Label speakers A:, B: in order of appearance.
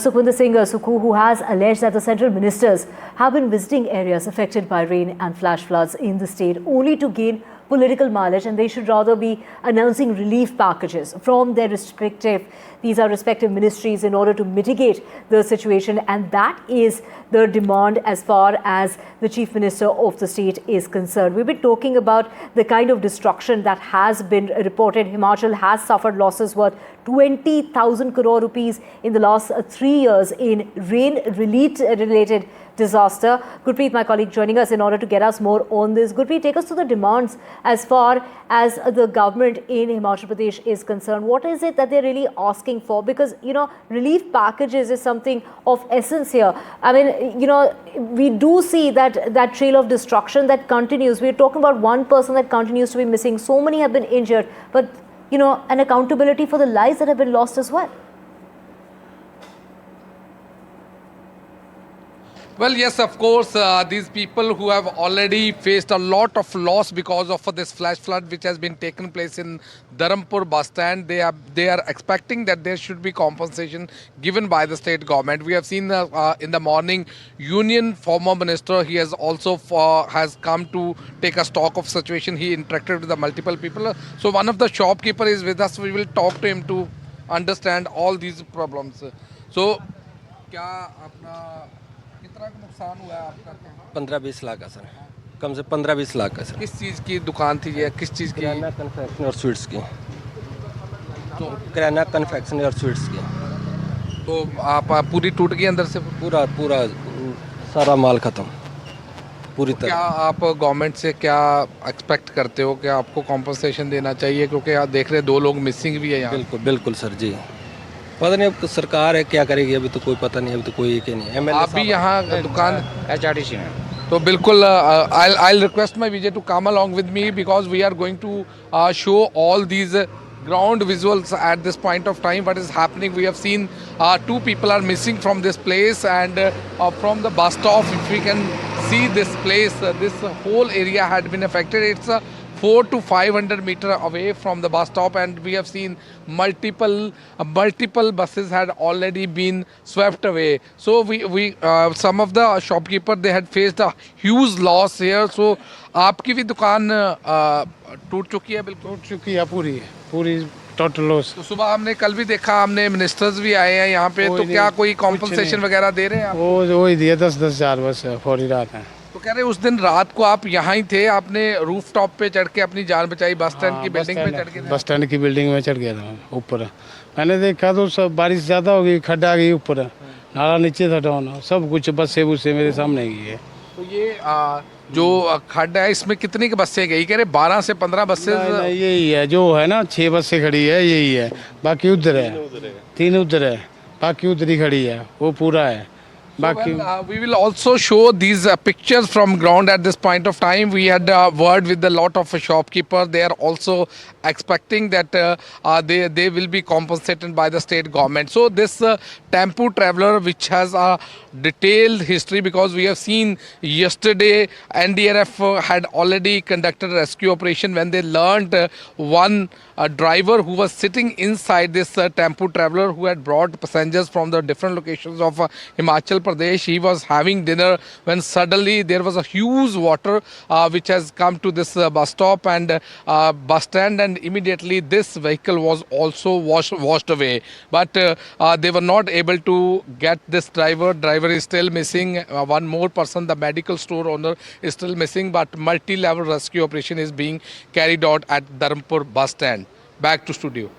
A: Sukhwinder Singh Sukhu, who has alleged that the central ministers have been visiting areas affected by rain and flash floods in the state only to gain political mileage, and they should rather be announcing relief packages from their respective ministries in order to mitigate the situation. And that is the demand as far as the chief minister of the state is concerned. We've been talking about the kind of destruction that has been reported. Himachal has suffered losses worth 20,000 crore rupees in the last 3 years in rain-related disaster. Gurpreet, my colleague, joining us in order to get us more on this. Gurpreet, take us to the demands as far as the government in Himachal Pradesh is concerned. What is it that they're really asking for? Because, relief packages is something of essence here. I mean, we do see that trail of destruction that continues. We're talking about one person that continues to be missing. So many have been injured, but, an accountability for the lives that have been lost as well.
B: Well, yes, of course, these people who have already faced a lot of loss because of this flash flood which has been taken place in Dharampur bus stand, they are expecting that there should be compensation given by the state government. We have seen in the morning, Union former minister, he has also has come to take a stock of situation. He interacted with the multiple people. So one of the shopkeeper is with us. We will talk to him to understand all these problems. So, क्या अपना कितना नुकसान हुआ है आपका?
C: 15-20 लाख का sir, कम से 15-20 लाख का सर।
B: किस चीज़ की दुकान थी ये? किस चीज़ की?
C: किराना कन्फेक्शनरी और स्वीट्स की। तो किराना कन्फेक्शनरी और स्वीट्स की।
B: तो आप पूरी टूट गई अंदर से?
C: पूरा सारा माल खत्म पूरी तरह।
B: क्या आप गवर्नमेंट से क्या एक्सपेक्ट करते हो कि आपको कॉम्पनसेशन देना चाहिए, क्योंकि आप देख रहे 2 लोग मिसिंग भी है यहाँ?
C: बिल्कुल सर जी, पता नहीं अब सरकार है क्या करेगी, अभी तो कोई पता नहीं, अभी तो कोई एक ही नहीं।
B: आप भी यहाँ दुकान
D: HRTC में?
B: तो बिल्कुल I'll request my Vijay to come along with me because we are going to show all these ground visuals at this point of time. What is happening? We have seen 2 people are missing from this place, and from the bus stop, if we can see this place, this whole area had been affected. It's 400 to 500 meter away from the bus stop, and we have seen multiple buses had already been swept away. So we some of the shopkeeper, they had faced a huge loss here. So आपकी भी दुकान टूट चुकी है? बिल्कुल
E: टूट चुकी है, पूरी टोटल लॉस।
B: तो सुबह हमने कल भी देखा, हमने मिनिस्टर्स भी आए हैं यहाँ पे, तो क्या कोई कॉम्पनसेशन वगैरह दे रहे हैं?
E: वो ही दिया 10-10 हज़ार बस फौरी रात है।
B: तो कह रहे उस दिन रात को आप यहाँ ही थे, आपने रूफ टॉप पे चढ़ के अपनी जान बचाई, बस स्टैंड की बिल्डिंग पे चढ़ के?
E: बस स्टैंड की बिल्डिंग में चढ़ गया था ऊपर। मैंने देखा तो सब बारिश ज़्यादा हो गई, खड्डा आ गई ऊपर, नाला नीचे था डाउन, सब कुछ बसें बुसें मेरे सामने गई है।
B: तो ये जो खड्डा है इसमें कितनी की बसें गई? कह रहे 12 से 15 बसें।
E: यही है जो है ना, 6 बसें खड़ी है, यही है, बाकी उधर है, 3 उधर है, बाकी उधर ही खड़ी है, वो पूरा है।
B: We will also show these pictures from ground at this point of time. We had a word with a lot of shopkeepers. They are also expecting that they will be compensated by the state government. So this tempo traveler, which has a detailed history, because we have seen yesterday NDRF had already conducted a rescue operation when they learned one driver who was sitting inside this tempo traveler who had brought passengers from the different locations of Himachal Pradesh. He was having dinner when suddenly there was a huge water which has come to this bus stop and bus stand, and immediately this vehicle was also washed away. But they were not able to get this driver. Driver is still missing. One more person, the medical store owner, is still missing. But multi-level rescue operation is being carried out at Dharampur bus stand. Back to studio.